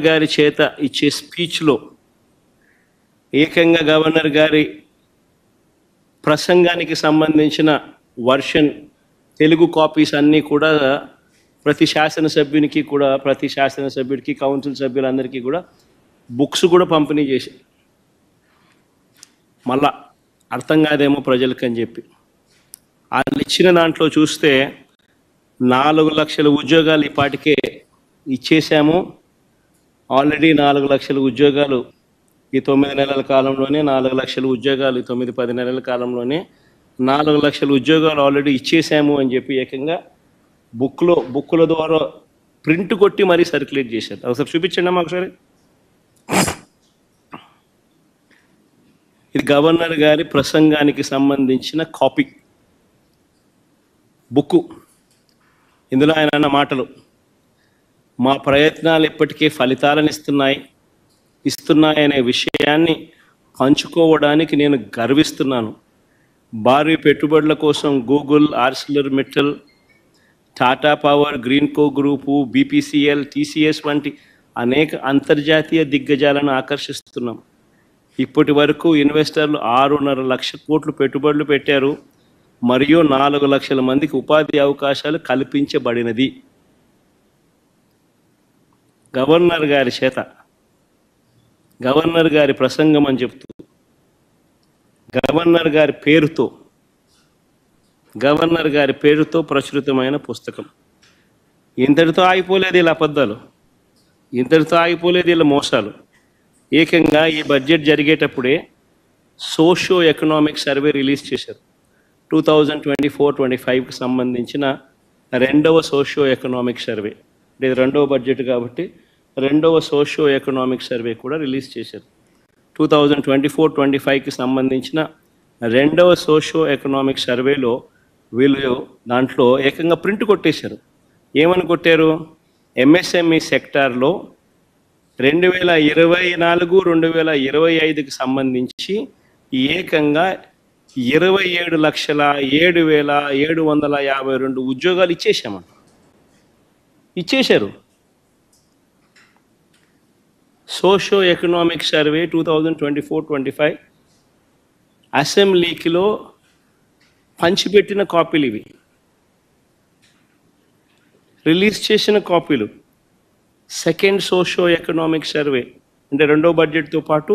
గారి చేత ఇచ్చే స్పీచ్లో ఏకంగా గవర్నర్ గారి ప్రసంగానికి సంబంధించిన వర్షన్ తెలుగు కాపీస్ అన్నీ కూడా ప్రతి శాసనసభ్యుడికి కౌన్సిల్ సభ్యులందరికీ కూడా బుక్స్ కూడా పంపిణీ చేసి మళ్ళా అర్థం కాదేమో ప్రజలకు అని చెప్పి వాళ్ళు ఇచ్చిన దాంట్లో చూస్తే 4 లక్షల ఉద్యోగాలు ఇప్పటికే ఇచ్చేసాము. ఆల్రెడీ 4 లక్షల ఉద్యోగాలు ఈ 9 నెలల కాలంలోనే 4 లక్షల ఉద్యోగాలు ఈ 9-10 నెలల కాలంలోనే 4 లక్షల ఉద్యోగాలు ఆల్రెడీ ఇచ్చేసాము అని చెప్పి ఏకంగా బుక్కుల ద్వారా ప్రింట్ కొట్టి మరీ సర్క్యులేట్ చేశారు. ఒకసారి చూపించండి అమ్మా ఒకసారి. ఇది గవర్నర్ గారి ప్రసంగానికి సంబంధించిన కాపీ బుక్కు. ఇందులో ఆయన అన్న మాటలు, మా ప్రయత్నాలు ఇప్పటికే ఫలితాలను ఇస్తున్నాయనే విషయాన్ని పంచుకోవడానికి నేను గర్విస్తున్నాను. భారీ పెట్టుబడుల కోసం Google, Arcelor Mittal, Tata power, Greenko group, BPCL, TCS వంటి అనేక అంతర్జాతీయ దిగ్గజాలను ఆకర్షిస్తున్నాం. ఇప్పటి వరకు ఇన్వెస్టర్లు 6.5 లక్షల కోట్లు పెట్టుబడులు పెట్టారు మరియు 4 లక్షల మందికి ఉపాధి అవకాశాలు కల్పించబడినది. గవర్నర్ గారి చేత గవర్నర్ గారి ప్రసంగం అని చెప్తూ గవర్నర్ గారి పేరుతో ప్రచురితమైన పుస్తకం. ఇంతటితో ఆగిపోలేదు వీళ్ళ అబద్ధాలు, ఇంతటితో ఆగిపోలేదు వీళ్ళ మోసాలు. ఏకంగా ఈ బడ్జెట్ జరిగేటప్పుడే సోషియో ఎకనామిక్ సర్వే రిలీజ్ చేశారు. 2024-25కి సంబంధించిన 2వ సోషియో ఎకనామిక్ సర్వే. ఇది 2వ బడ్జెట్ కాబట్టి 2వ సోషియో ఎకనామిక్ సర్వే కూడా రిలీజ్ చేశారు. 2024-25కి సంబంధించిన 2వ సోషియో ఎకనామిక్ సర్వేలో వీళ్ళు దాంట్లో ఏకంగా ప్రింట్ కొట్టేశారు. ఏమని కొట్టారు? ఎంఎస్ఎంఈ సెక్టార్లో 2024-2025కి సంబంధించి ఏకంగా 27,07,752 ఉద్యోగాలు ఇచ్చేశారు. సోషియో ఎకనామిక్ సర్వే 2024-25 అసెంబ్లీకిలో పంచిపెట్టిన కాపీలు ఇవి, రిలీజ్ చేసిన కాపీలు. సెకండ్ సోషియో ఎకనామిక్ సర్వే అంటే 2వ బడ్జెట్తో పాటు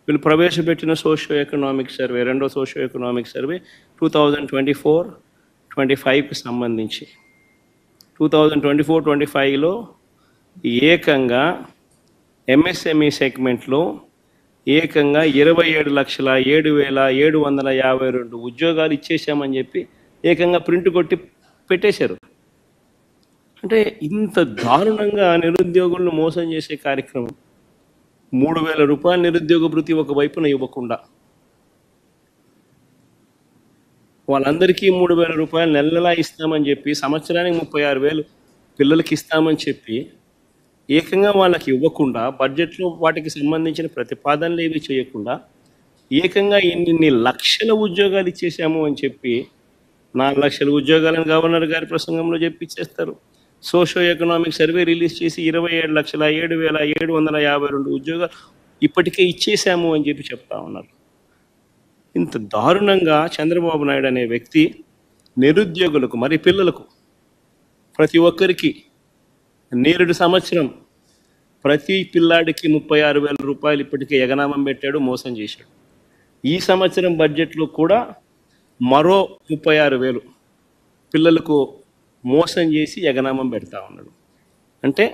వీళ్ళు ప్రవేశపెట్టిన సోషియో ఎకనామిక్ సర్వే, 2వ సోషియో ఎకనామిక్ సర్వే 2024-25కి సంబంధించి 2024-25లో ఏకంగా ఎంఎస్ఎంఈ సెగ్మెంట్లో ఏకంగా 27,07,752 ఉద్యోగాలు ఇచ్చేసామని చెప్పి ఏకంగా ప్రింట్ కొట్టి పెట్టేశారు. అంటే ఇంత దారుణంగా నిరుద్యోగులను మోసం చేసే కార్యక్రమం. 3,000 రూపాయల నిరుద్యోగ భృతి ఒక వైపున ఇవ్వకుండా వాళ్ళందరికీ 3,000 రూపాయలు నెలలా ఇస్తామని చెప్పి, సంవత్సరానికి 36,000 పిల్లలకి ఇస్తామని చెప్పి ఏకంగా వాళ్ళకి ఇవ్వకుండా, బడ్జెట్లో వాటికి సంబంధించిన ప్రతిపాదనలు ఏవి చేయకుండా ఏకంగా ఇన్ని లక్షల ఉద్యోగాలు ఇచ్చేసాము అని చెప్పి 4 లక్షల ఉద్యోగాలను గవర్నర్ గారి ప్రసంగంలో చెప్పిచ్చేస్తారు. సోషియో ఎకనామిక్ సర్వే రిలీజ్ చేసి 27,07,752 ఉద్యోగాలు ఇప్పటికే ఇచ్చేసాము అని చెప్పి చెప్తా ఉన్నారు. ఇంత దారుణంగా చంద్రబాబు నాయుడు అనే వ్యక్తి నిరుద్యోగులకు, మరి పిల్లలకు, ప్రతి ఒక్కరికి నేరుడు సంవత్సరం ప్రతి పిల్లాడికి 36,000 రూపాయలు ఇప్పటికే ఎగనామం పెట్టాడు, మోసం చేశాడు. ఈ సంవత్సరం బడ్జెట్లో కూడా మరో 36,000 పిల్లలకు మోసం చేసి ఎగనామం పెడతా ఉన్నాడు. అంటే